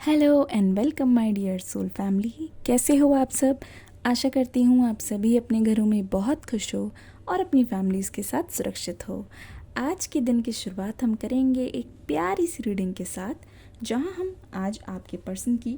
Hello and welcome my dear soul family. कैसे हो आप सब? आशा करती हूँ आप सभी अपने घरों में बहुत खुश हो और अपनी फैमिलीज़ के साथ सुरक्षित हो। आज के दिन की शुरुआत हम करेंगे एक प्यारी सी रीडिंग के साथ, जहाँ हम आज आपके पर्सन की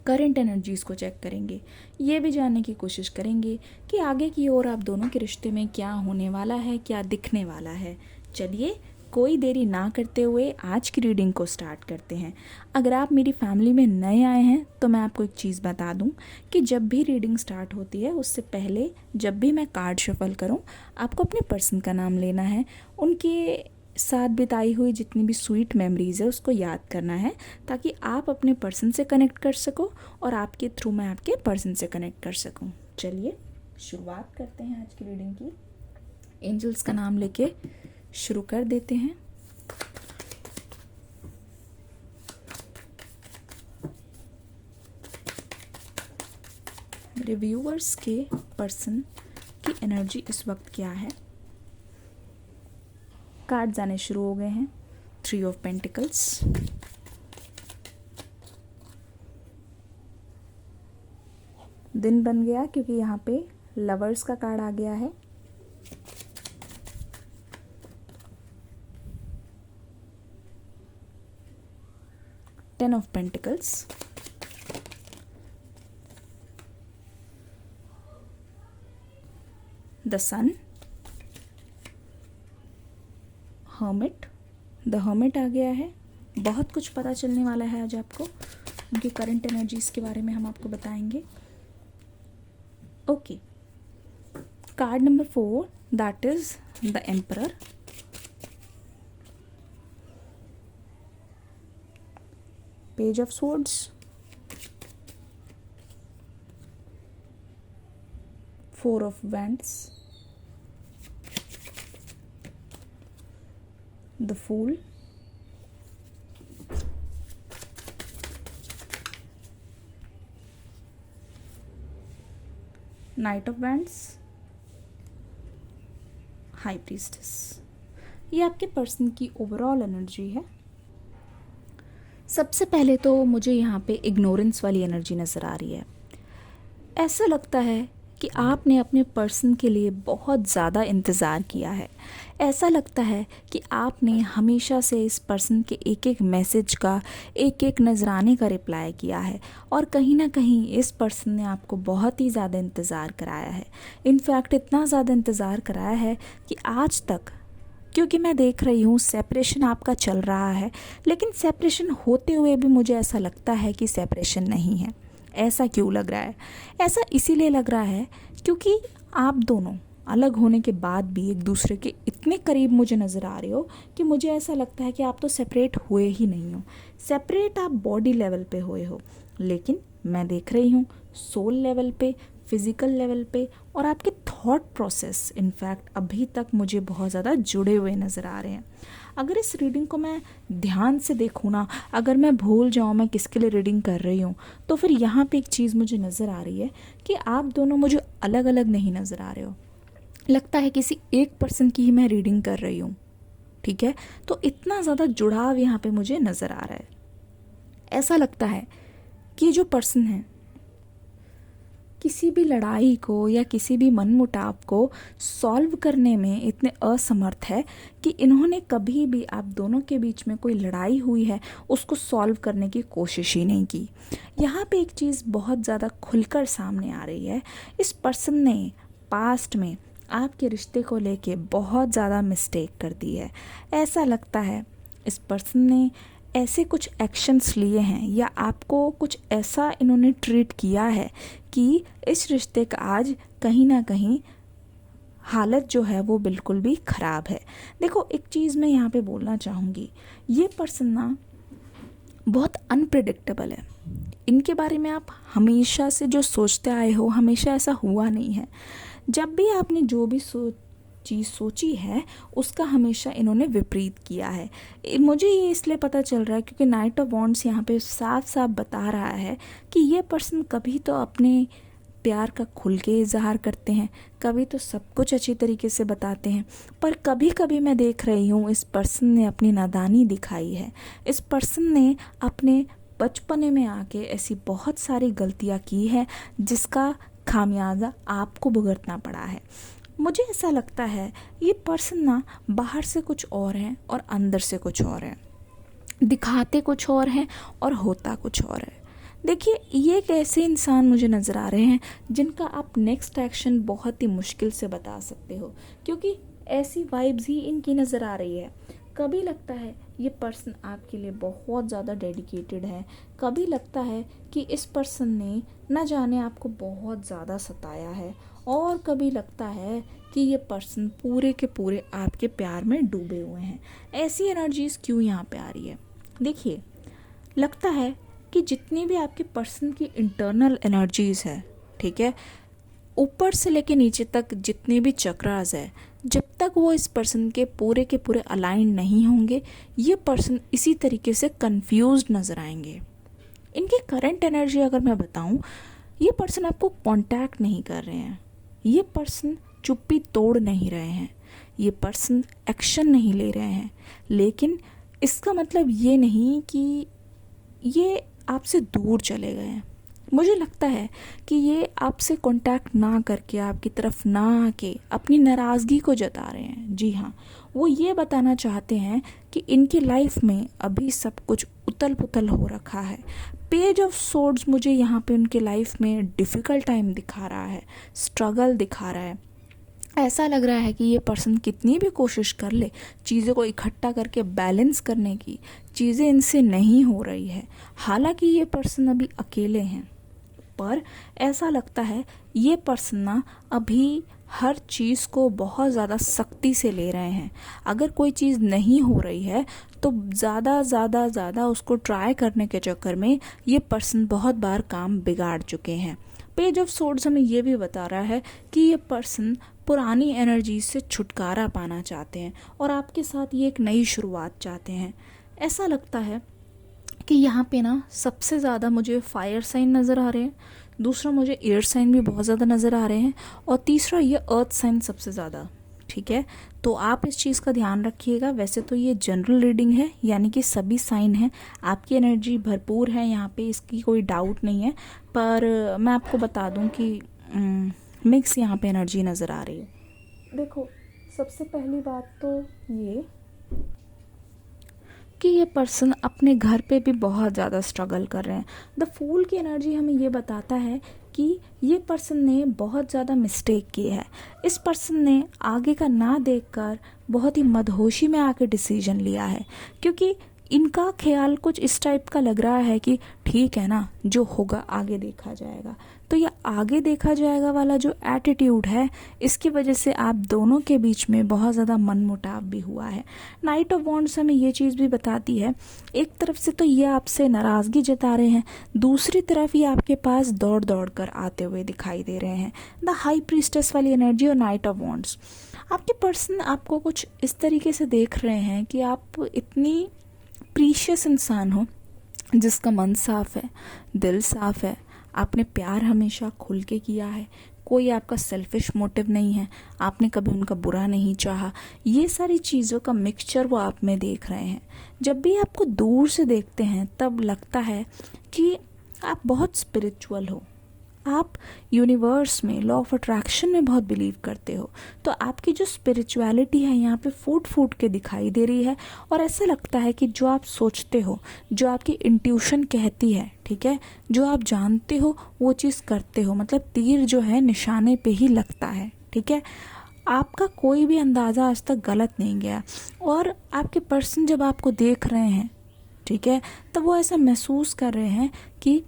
करंट एनर्जीज़ को चेक करेंगे। ये भी जानने की कोशिश करेंगे कि आगे की ओर आप दोनों के रिश्ते में क्या होने वाला है, क्या दिखने वाला है। चलिए कोई देरी ना करते हुए आज की रीडिंग को स्टार्ट करते हैं। अगर आप मेरी फैमिली में नए आए हैं तो मैं आपको एक चीज़ बता दूं कि जब भी रीडिंग स्टार्ट होती है उससे पहले जब भी मैं कार्ड शफल करूं, आपको अपने पर्सन का नाम लेना है, उनके साथ बिताई हुई जितनी भी स्वीट मेमोरीज़ है उसको याद करना है, ताकि आप अपने पर्सन से कनेक्ट कर सको और आपके थ्रू मैं आपके पर्सन से कनेक्ट कर सकूं। चलिए शुरुआत करते हैं आज की रीडिंग की। एंजल्स का नाम लेके शुरू कर देते हैं। रिव्यूअर्स के पर्सन की एनर्जी इस वक्त क्या है? कार्ड्स आने शुरू हो गए हैं। 3 ऑफ पेंटिकल्स, दिन बन गया क्योंकि यहाँ पे लवर्स का कार्ड आ गया है। Ten of pentacles, the sun, hermit. The hermit आ गया है। बहुत कुछ पता चलने वाला है आज आपको, उनकी करंट एनर्जीज के बारे में हम आपको बताएंगे। Okay, card number 4, that is the emperor. Page of swords, 4 of wands, the fool, knight of wands, high priestess. ये आपके पर्सन की ओवरऑल एनर्जी है। सबसे पहले तो मुझे यहाँ पे इग्नोरेंस वाली एनर्जी नज़र आ रही है। ऐसा लगता है कि आपने अपने पर्सन के लिए बहुत ज़्यादा इंतज़ार किया है। ऐसा लगता है कि आपने हमेशा से इस पर्सन के एक एक मैसेज का, एक एक नजराने का रिप्लाई किया है, और कहीं ना कहीं इस पर्सन ने आपको बहुत ही ज़्यादा इंतज़ार कराया है। इनफैक्ट इतना ज़्यादा इंतज़ार कराया है कि आज तक, क्योंकि मैं देख रही हूँ सेपरेशन आपका चल रहा है, लेकिन सेपरेशन होते हुए भी मुझे ऐसा लगता है कि सेपरेशन नहीं है। ऐसा क्यों लग रहा है? ऐसा इसीलिए लग रहा है क्योंकि आप दोनों अलग होने के बाद भी एक दूसरे के इतने करीब मुझे नज़र आ रहे हो कि मुझे ऐसा लगता है कि आप तो सेपरेट हुए ही नहीं हो। सेपरेट आप बॉडी लेवल पे हुए हो, लेकिन मैं देख रही हूँ सोल लेवल पे, फिज़िकल लेवल पे, और आपके थॉट प्रोसेस इनफैक्ट अभी तक मुझे बहुत ज़्यादा जुड़े हुए नज़र आ रहे हैं। अगर इस रीडिंग को मैं ध्यान से देखूँ ना, अगर मैं भूल जाऊँ मैं किसके लिए रीडिंग कर रही हूँ, तो फिर यहाँ पे एक चीज़ मुझे नज़र आ रही है कि आप दोनों मुझे अलग अलग नहीं नज़र आ रहे हो। लगता है किसी एक पर्सन की ही मैं रीडिंग कर रही हूँ, ठीक है? तो इतना ज़्यादा जुड़ाव यहाँ पे मुझे नज़र आ रहा है। ऐसा लगता है कि जो पर्सन है किसी भी लड़ाई को या किसी भी मनमुटाव को सॉल्व करने में इतने असमर्थ है कि इन्होंने कभी भी आप दोनों के बीच में कोई लड़ाई हुई है उसको सॉल्व करने की कोशिश ही नहीं की। यहाँ पे एक चीज़ बहुत ज़्यादा खुलकर सामने आ रही है। इस पर्सन ने पास्ट में आपके रिश्ते को लेके बहुत ज़्यादा मिस्टेक कर दी है। ऐसा लगता है इस पर्सन ने ऐसे कुछ एक्शंस लिए हैं या आपको कुछ ऐसा इन्होंने ट्रीट किया है कि इस रिश्ते का आज कहीं ना कहीं हालत जो है वो बिल्कुल भी ख़राब है। देखो, एक चीज़ मैं यहाँ पे बोलना चाहूँगी, ये पर्सन ना बहुत अनप्रिडिक्टेबल है। इनके बारे में आप हमेशा से जो सोचते आए हो, हमेशा ऐसा हुआ नहीं है। जब भी आपने जो भी चीज़ सोची है उसका हमेशा इन्होंने विपरीत किया है। मुझे ये इसलिए पता चल रहा है क्योंकि नाइट ऑफ वॉन्ड्स यहाँ पे साफ साफ बता रहा है कि ये पर्सन कभी तो अपने प्यार का खुल के इजहार करते हैं, कभी तो सब कुछ अच्छी तरीके से बताते हैं, पर कभी कभी मैं देख रही हूँ इस पर्सन ने अपनी नादानी दिखाई है। इस पर्सन ने अपने बचपने में आके ऐसी बहुत सारी गलतियाँ की हैं जिसका खामियाजा आपको भुगतना पड़ा है। मुझे ऐसा लगता है ये पर्सन ना बाहर से कुछ और है और अंदर से कुछ और है, दिखाते कुछ और हैं और होता कुछ और है। देखिए, ये एक ऐसे इंसान मुझे नज़र आ रहे हैं जिनका आप नेक्स्ट एक्शन बहुत ही मुश्किल से बता सकते हो, क्योंकि ऐसी वाइब्स ही इनकी नज़र आ रही है। कभी लगता है ये पर्सन आपके लिए बहुत ज़्यादा डेडिकेटेड है, कभी लगता है कि इस पर्सन ने न जाने आपको बहुत ज़्यादा सताया है, और कभी लगता है कि ये पर्सन पूरे के पूरे आपके प्यार में डूबे हुए हैं। ऐसी एनर्जीज़ क्यों यहाँ पे आ रही है? देखिए, लगता है कि जितनी भी आपके पर्सन की इंटरनल एनर्जीज़ है, ठीक है, ऊपर से लेके नीचे तक जितने भी चक्रास है, जब तक वो इस पर्सन के पूरे अलाइन नहीं होंगे, ये पर्सन इसी तरीके से कंफ्यूज्ड नज़र आएंगे। इनकी करंट एनर्जी अगर मैं बताऊं, ये पर्सन आपको कांटेक्ट नहीं कर रहे हैं, ये पर्सन चुप्पी तोड़ नहीं रहे हैं, ये पर्सन एक्शन नहीं ले रहे हैं, लेकिन इसका मतलब ये नहीं कि ये आपसे दूर चले गए हैं। मुझे लगता है कि ये आपसे कांटेक्ट ना करके, आपकी तरफ ना आके अपनी नाराज़गी को जता रहे हैं। जी हाँ, वो ये बताना चाहते हैं कि इनकी लाइफ में अभी सब कुछ उतल पुतल हो रखा है। पेज ऑफ सोर्ड्स मुझे यहाँ पे उनके लाइफ में डिफ़िकल्ट टाइम दिखा रहा है, स्ट्रगल दिखा रहा है। ऐसा लग रहा है कि ये पर्सन कितनी भी कोशिश कर ले चीज़ों को इकट्ठा करके बैलेंस करने की, चीज़ें इनसे नहीं हो रही है। हालांकि ये पर्सन अभी अकेले हैं, पर ऐसा लगता है ये पर्सन ना अभी हर चीज़ को बहुत ज़्यादा सख्ती से ले रहे हैं। अगर कोई चीज़ नहीं हो रही है तो ज़्यादा उसको ट्राई करने के चक्कर में ये पर्सन बहुत बार काम बिगाड़ चुके हैं। पेज ऑफ सोर्ड्स हमें ये भी बता रहा है कि ये पर्सन पुरानी एनर्जी से छुटकारा पाना चाहते हैं और आपके साथ ये एक नई शुरुआत चाहते हैं। ऐसा लगता है कि यहाँ पे ना सबसे ज़्यादा मुझे फायर साइन नज़र आ रहे हैं, दूसरा मुझे एयर साइन भी बहुत ज़्यादा नज़र आ रहे हैं, और तीसरा ये अर्थ साइन सबसे ज़्यादा। ठीक है, तो आप इस चीज़ का ध्यान रखिएगा। वैसे तो ये जनरल रीडिंग है, यानी कि सभी साइन हैं, आपकी एनर्जी भरपूर है यहाँ पे, इसकी कोई डाउट नहीं है, पर मैं आपको बता दूँ कि मिक्स यहाँ पे एनर्जी नज़र आ रही है। देखो, सबसे पहली बात तो ये कि ये पर्सन अपने घर पे भी बहुत ज़्यादा स्ट्रगल कर रहे हैं। द फूल की एनर्जी हमें ये बताता है कि ये पर्सन ने बहुत ज़्यादा मिस्टेक की है। इस पर्सन ने आगे का ना देखकर बहुत ही मदहोशी में आके डिसीजन लिया है, क्योंकि इनका ख्याल कुछ इस टाइप का लग रहा है कि ठीक है ना, जो होगा आगे देखा जाएगा। तो ये आगे देखा जाएगा वाला जो एटीट्यूड है, इसकी वजह से आप दोनों के बीच में बहुत ज़्यादा मनमुटाव भी हुआ है। नाइट ऑफ वॉन्ड्स हमें ये चीज़ भी बताती है, एक तरफ से तो ये आपसे नाराज़गी जता रहे हैं, दूसरी तरफ ये आपके पास दौड़ दौड़ कर आते हुए दिखाई दे रहे हैं। द हाई प्रीस्टेस वाली एनर्जी और नाइट ऑफ वॉन्ड्स, आपके पर्सन आपको कुछ इस तरीके से देख रहे हैं कि आप इतनी प्रीशियस इंसान हो जिसका मन साफ है, दिल साफ है, आपने प्यार हमेशा खुल के किया है, कोई आपका सेल्फिश मोटिव नहीं है, आपने कभी उनका बुरा नहीं चाहा। ये सारी चीज़ों का मिक्सचर वो आप में देख रहे हैं। जब भी आपको दूर से देखते हैं तब लगता है कि आप बहुत स्पिरिचुअल हो, आप यूनिवर्स में, लॉ ऑफ अट्रैक्शन में बहुत बिलीव करते हो। तो आपकी जो स्पिरिचुअलिटी है यहाँ पे फूट फूट के दिखाई दे रही है, और ऐसा लगता है कि जो आप सोचते हो, जो आपकी इंट्यूशन कहती है, ठीक है, जो आप जानते हो वो चीज़ करते हो। मतलब तीर जो है निशाने पे ही लगता है। ठीक है, आपका कोई भी अंदाज़ा आज तक गलत नहीं गया, और आपके पर्सन जब आपको देख रहे हैं, ठीक है, तब वो ऐसा महसूस कर रहे हैं कि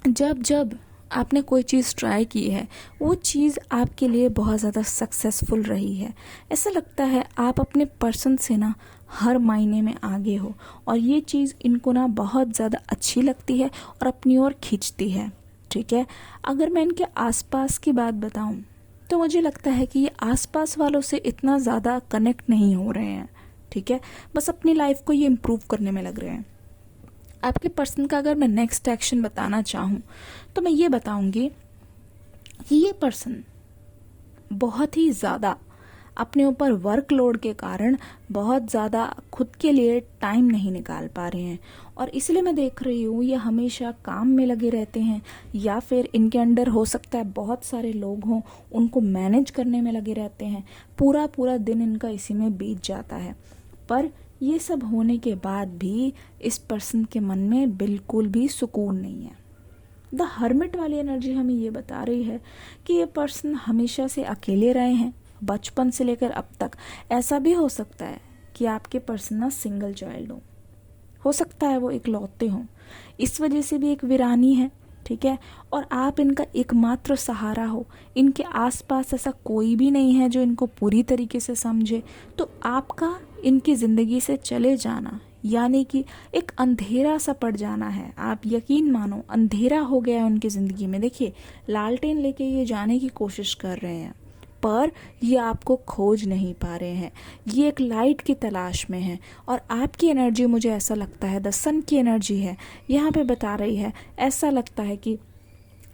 जब आपने कोई चीज़ ट्राई की है वो चीज़ आपके लिए बहुत ज़्यादा सक्सेसफुल रही है। ऐसा लगता है आप अपने पर्सन से ना हर मायने में आगे हो, और ये चीज़ इनको ना बहुत ज़्यादा अच्छी लगती है और अपनी ओर खींचती है। ठीक है, अगर मैं इनके आसपास की बात बताऊं तो मुझे लगता है कि ये आसपास वालों से इतना ज़्यादा कनेक्ट नहीं हो रहे हैं। ठीक है, बस अपनी लाइफ को ये इम्प्रूव करने में लग रहे हैं। आपके पर्सन का अगर मैं नेक्स्ट एक्शन बताना चाहूँ तो मैं ये बताऊँगी कि ये पर्सन बहुत ही ज़्यादा अपने ऊपर वर्कलोड के कारण बहुत ज़्यादा खुद के लिए टाइम नहीं निकाल पा रहे हैं। और इसलिए मैं देख रही हूँ ये हमेशा काम में लगे रहते हैं, या फिर इनके अंडर हो सकता है बहुत सारे लोग हों, उनको मैनेज करने में लगे रहते हैं। पूरा पूरा दिन इनका इसी में बीत जाता है। पर ये सब होने के बाद भी इस पर्सन के मन में बिल्कुल भी सुकून नहीं है। द हर्मिट वाली एनर्जी हमें ये बता रही है कि ये पर्सन हमेशा से अकेले रहे हैं, बचपन से लेकर अब तक। ऐसा भी हो सकता है कि आपके पर्सन ना सिंगल चाइल्ड हो सकता है वो इकलौते हों, इस वजह से भी एक वीरानी है, ठीक है। और आप इनका एकमात्र सहारा हो, इनके आसपास ऐसा कोई भी नहीं है जो इनको पूरी तरीके से समझे। तो आपका इनकी ज़िंदगी से चले जाना यानी कि एक अंधेरा सा पड़ जाना है। आप यकीन मानो अंधेरा हो गया है उनकी ज़िंदगी में। देखिए, लालटेन लेके ये जाने की कोशिश कर रहे हैं, पर ये आपको खोज नहीं पा रहे हैं। ये एक लाइट की तलाश में है। और आपकी एनर्जी, मुझे ऐसा लगता है द सन की एनर्जी है यहाँ पे बता रही है, ऐसा लगता है कि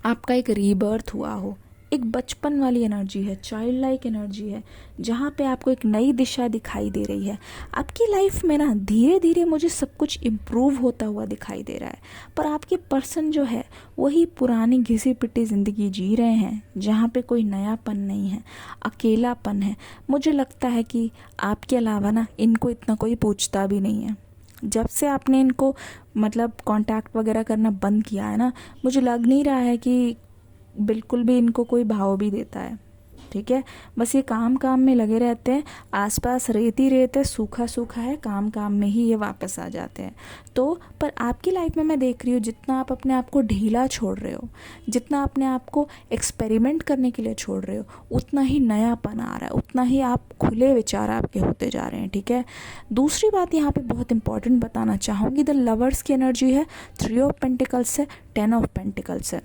आपका एक रीबर्थ हुआ हो। एक बचपन वाली एनर्जी है, चाइल्ड लाइक एनर्जी है, जहाँ पे आपको एक नई दिशा दिखाई दे रही है। आपकी लाइफ में ना धीरे धीरे मुझे सब कुछ इम्प्रूव होता हुआ दिखाई दे रहा है, पर आपके पर्सन जो है वही पुरानी घिसी पिटी ज़िंदगी जी रहे हैं, जहाँ पे कोई नयापन नहीं है, अकेलापन है। मुझे लगता है कि आपके अलावा ना इनको इतना कोई पूछता भी नहीं है। जब से आपने इनको मतलब कांटेक्ट वगैरह करना बंद किया है ना, मुझे लग नहीं रहा है कि बिल्कुल भी इनको कोई भाव भी देता है, ठीक है। बस ये काम काम में लगे रहते हैं, आसपास रेत ही रेत है, सूखा सूखा है, काम काम में ही ये वापस आ जाते हैं। तो पर आपकी लाइफ में मैं देख रही हूँ जितना आप अपने आप को ढीला छोड़ रहे हो, जितना अपने आप को एक्सपेरिमेंट करने के लिए छोड़ रहे हो, उतना ही नयापन आ रहा है, उतना ही आप खुले विचार आपके होते जा रहे हैं, ठीक है। दूसरी बात यहाँ पे बहुत इंपॉर्टेंट बताना चाहूँगी, द लवर्स की एनर्जी है, 3 ऑफ पेंटिकल्स है, 10 ऑफ पेंटिकल्स है।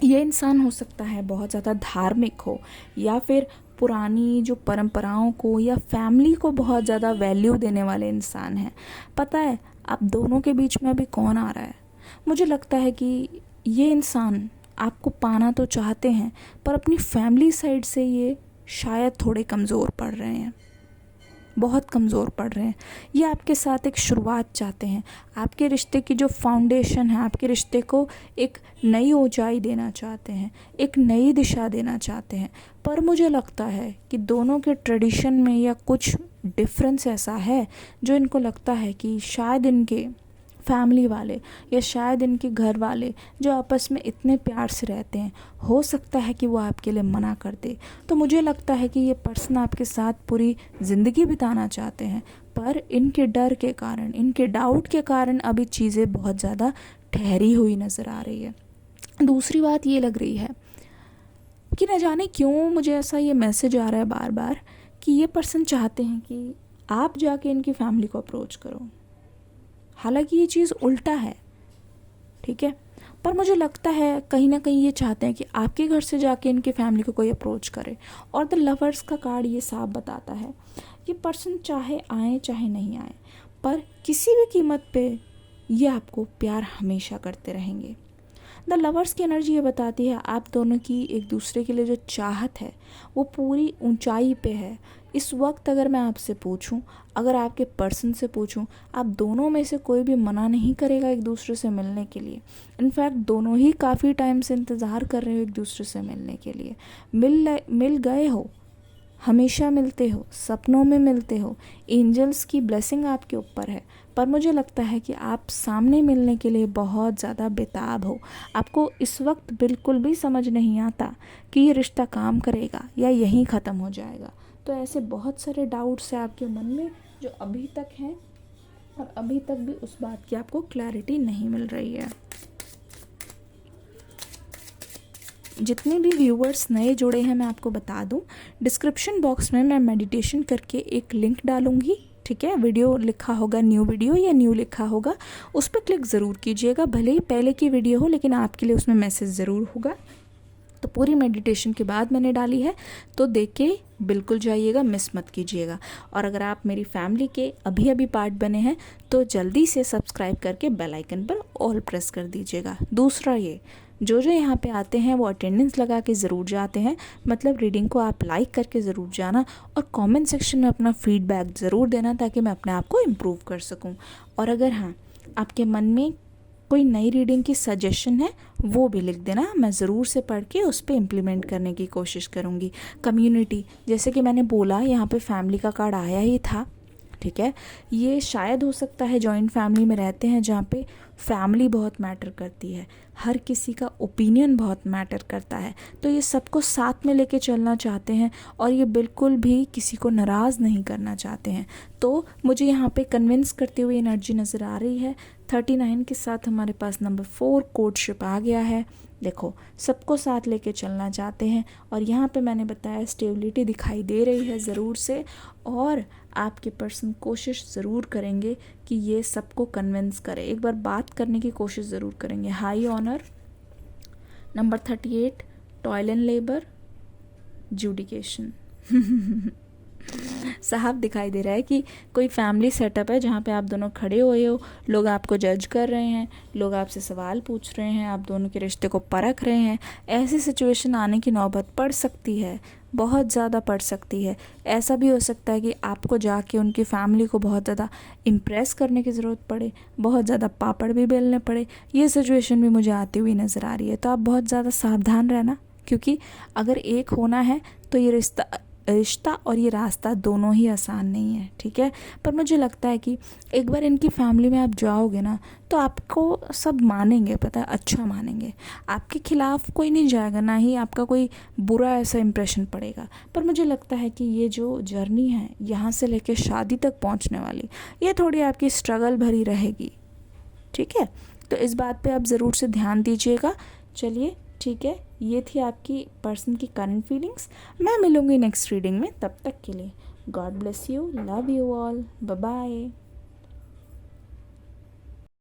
ये इंसान हो सकता है बहुत ज़्यादा धार्मिक हो, या फिर पुरानी जो परंपराओं को या फैमिली को बहुत ज़्यादा वैल्यू देने वाले इंसान हैं। पता है आप दोनों के बीच में अभी कौन आ रहा है? मुझे लगता है कि ये इंसान आपको पाना तो चाहते हैं, पर अपनी फैमिली साइड से ये शायद थोड़े कमज़ोर पड़ रहे हैं, बहुत कमज़ोर पड़ रहे हैं। ये आपके साथ एक शुरुआत चाहते हैं, आपके रिश्ते की जो फाउंडेशन है, आपके रिश्ते को एक नई ऊंचाई देना चाहते हैं, एक नई दिशा देना चाहते हैं। पर मुझे लगता है कि दोनों के ट्रेडिशन में या कुछ डिफरेंस ऐसा है जो इनको लगता है कि शायद इनके फैमिली वाले या शायद इनके घर वाले जो आपस में इतने प्यार से रहते हैं, हो सकता है कि वो आपके लिए मना कर दे। तो मुझे लगता है कि ये पर्सन आपके साथ पूरी ज़िंदगी बिताना चाहते हैं, पर इनके डर के कारण, इनके डाउट के कारण अभी चीज़ें बहुत ज़्यादा ठहरी हुई नज़र आ रही है। दूसरी बात ये लग रही है कि न जाने क्यों मुझे ऐसा ये मैसेज आ रहा है बार बार कि ये पर्सन चाहते हैं कि आप जाके इनकी फैमिली को अप्रोच करो। हालांकि ये चीज़ उल्टा है, ठीक है, पर मुझे लगता है कहीं ना कहीं ये चाहते हैं कि आपके घर से जाके इनकी फैमिली को कोई अप्रोच करे। और द लवर्स का कार्ड ये साफ बताता है ये पर्सन चाहे आए चाहे नहीं आए, पर किसी भी कीमत पे ये आपको प्यार हमेशा करते रहेंगे। द लवर्स की एनर्जी ये बताती है आप दोनों की एक दूसरे के लिए जो चाहत है वो पूरी ऊंचाई पे है। इस वक्त अगर मैं आपसे पूछूं, अगर आपके पर्सन से पूछूं, आप दोनों में से कोई भी मना नहीं करेगा एक दूसरे से मिलने के लिए। इनफैक्ट दोनों ही काफ़ी टाइम से इंतज़ार कर रहे हो एक दूसरे से मिलने के लिए। मिल गए हो, हमेशा मिलते हो, सपनों में मिलते हो, एंजल्स की ब्लेसिंग आपके ऊपर है। पर मुझे लगता है कि आप सामने मिलने के लिए बहुत ज़्यादा बेताब हो। आपको इस वक्त बिल्कुल भी समझ नहीं आता कि ये रिश्ता काम करेगा या यहीं ख़त्म हो जाएगा। तो ऐसे बहुत सारे डाउट्स हैं आपके मन में जो अभी तक हैं, और अभी तक भी उस बात की आपको क्लैरिटी नहीं मिल रही है। जितने भी व्यूअर्स नए जुड़े हैं मैं आपको बता दूं, डिस्क्रिप्शन बॉक्स में मैं मेडिटेशन करके एक लिंक डालूंगी, ठीक है। वीडियो लिखा होगा न्यू वीडियो या न्यू लिखा होगा, उस पर क्लिक ज़रूर कीजिएगा। भले ही पहले की वीडियो हो, लेकिन आपके लिए उसमें मैसेज ज़रूर होगा। तो पूरी मेडिटेशन के बाद मैंने डाली है, तो देख के बिल्कुल जाइएगा, मिस मत कीजिएगा। और अगर आप मेरी फैमिली के अभी अभी पार्ट बने हैं तो जल्दी से सब्सक्राइब करके बेल आइकन पर ऑल प्रेस कर दीजिएगा। दूसरा ये जो जो यहाँ पे आते हैं वो अटेंडेंस लगा के ज़रूर जाते हैं, मतलब रीडिंग को आप लाइक करके ज़रूर जाना और कमेंट सेक्शन में अपना फीडबैक ज़रूर देना ताकि मैं अपने आप को इम्प्रूव कर सकूँ। और अगर हाँ आपके मन में कोई नई रीडिंग की सजेशन है वो भी लिख देना, मैं ज़रूर से पढ़ के उस पर इम्प्लीमेंट करने की कोशिश करूँगी। कम्युनिटी, जैसे कि मैंने बोला यहाँ पे फैमिली का कार्ड आया ही था, ठीक है। ये शायद हो सकता है जॉइंट फैमिली में रहते हैं जहाँ पे फैमिली बहुत मैटर करती है, हर किसी का ओपिनियन बहुत मैटर करता है, तो ये सबको साथ में लेके चलना चाहते हैं और ये बिल्कुल भी किसी को नाराज़ नहीं करना चाहते हैं। तो मुझे यहाँ पे कन्विंस करती हुई एनर्जी नज़र आ रही है। 39 के साथ हमारे पास नंबर 4 कोर्टशिप आ गया है। देखो सबको साथ लेके चलना चाहते हैं और यहाँ पे मैंने बताया स्टेबिलिटी दिखाई दे रही है ज़रूर से, और आपके पर्सन कोशिश ज़रूर करेंगे कि ये सबको कन्विंस करे, एक बार बात करने की कोशिश ज़रूर करेंगे। High honour, number 38 toil and labour, जुडिकेशन। साहब दिखाई दे रहा है कि कोई फैमिली सेटअप है जहाँ पे आप दोनों खड़े हुए हो, लोग आपको जज कर रहे हैं, लोग आपसे सवाल पूछ रहे हैं, आप दोनों के रिश्ते को परख रहे हैं। ऐसी सिचुएशन आने की नौबत पड़ सकती है, बहुत ज़्यादा पड़ सकती है। ऐसा भी हो सकता है कि आपको जाके उनकी फैमिली को बहुत ज़्यादा इम्प्रेस करने की ज़रूरत पड़े, बहुत ज़्यादा पापड़ भी बेलने पड़े। ये सिचुएशन भी मुझे आती हुई नज़र आ रही है। तो आप बहुत ज़्यादा सावधान रहना, क्योंकि अगर एक होना है तो ये रिश्ता और ये रास्ता दोनों ही आसान नहीं है, ठीक है। पर मुझे लगता है कि एक बार इनकी फैमिली में आप जाओगे ना तो आपको सब मानेंगे, पता है, अच्छा मानेंगे। आपके खिलाफ कोई नहीं जाएगा, ना ही आपका कोई बुरा ऐसा इम्प्रेशन पड़ेगा। पर मुझे लगता है कि ये जो जर्नी है यहाँ से लेके शादी तक पहुँचने वाली, ये थोड़ी आपकी स्ट्रगल भरी रहेगी, ठीक है। तो इस बात पे आप ज़रूर से ध्यान दीजिएगा। चलिए ठीक है, ये थी आपकी पर्सन की करंट फीलिंग्स। मैं मिलूँगी नेक्स्ट रीडिंग में, तब तक के लिए God bless you, love you all, bye bye.